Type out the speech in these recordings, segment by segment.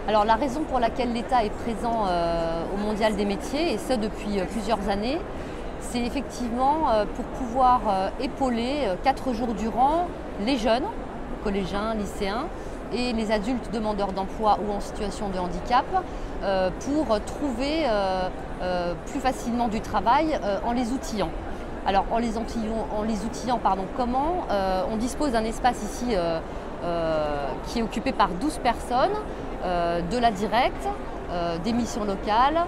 Alors la raison pour laquelle l'État est présent au Mondial des métiers, et ce depuis plusieurs années, c'est effectivement pour pouvoir épauler 4 jours durant les jeunes, collégiens, lycéens, et les adultes demandeurs d'emploi ou en situation de handicap pour trouver plus facilement du travail en les outillant. Alors en les outillant, comment on dispose d'un espace ici qui est occupé par 12 personnes, de la directe, des missions locales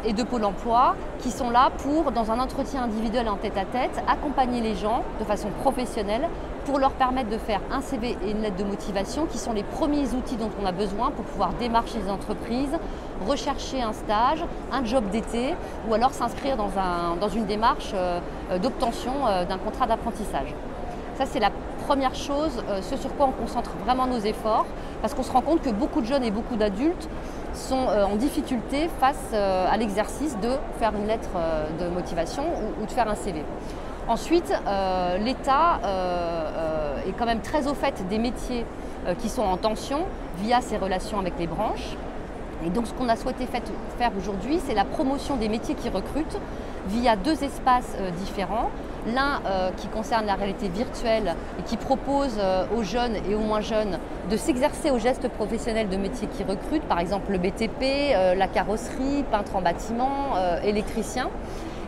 et de Pôle emploi qui sont là pour, dans un entretien individuel en tête-à-tête, accompagner les gens de façon professionnelle pour leur permettre de faire un CV et une lettre de motivation qui sont les premiers outils dont on a besoin pour pouvoir démarcher les entreprises, rechercher un stage, un job d'été ou alors s'inscrire dans une démarche d'obtention d'un contrat d'apprentissage. Ça, c'est la première chose, ce sur quoi on concentre vraiment nos efforts, parce qu'on se rend compte que beaucoup de jeunes et beaucoup d'adultes sont en difficulté face à l'exercice de faire une lettre de motivation ou de faire un CV. Ensuite, l'État est quand même très au fait des métiers qui sont en tension via ses relations avec les branches. Et donc ce qu'on a souhaité faire aujourd'hui, c'est la promotion des métiers qui recrutent via 2 espaces différents. L'un qui concerne la réalité virtuelle et qui propose aux jeunes et aux moins jeunes de s'exercer aux gestes professionnels de métiers qui recrutent, par exemple le BTP, la carrosserie, peintre en bâtiment, électricien.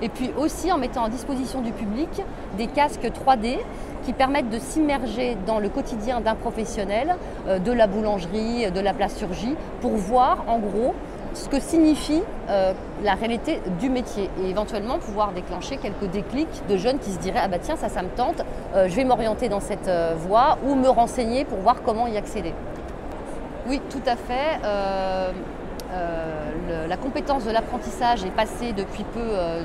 Et puis aussi en mettant à disposition du public des casques 3D qui permettent de s'immerger dans le quotidien d'un professionnel, de la boulangerie, de la plasturgie, pour voir en gros ce que signifie la réalité du métier et éventuellement pouvoir déclencher quelques déclics de jeunes qui se diraient « Ah bah tiens, ça me tente, je vais m'orienter dans cette voie » ou me renseigner pour voir comment y accéder. Oui, tout à fait. La compétence de l'apprentissage est passée depuis peu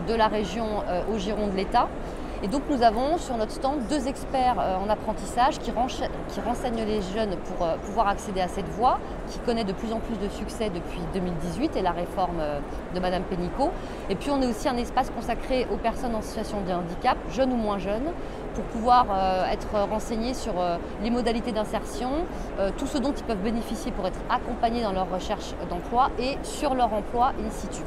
de la région au giron de l'État. Et donc nous avons sur notre stand 2 experts en apprentissage qui renseignent les jeunes pour pouvoir accéder à cette voie, qui connaît de plus en plus de succès depuis 2018 et la réforme de Madame Pénicaud. Et puis on est aussi un espace consacré aux personnes en situation de handicap, jeunes ou moins jeunes, pour pouvoir être renseignés sur les modalités d'insertion, tout ce dont ils peuvent bénéficier pour être accompagnés dans leur recherche d'emploi et sur leur emploi in situ.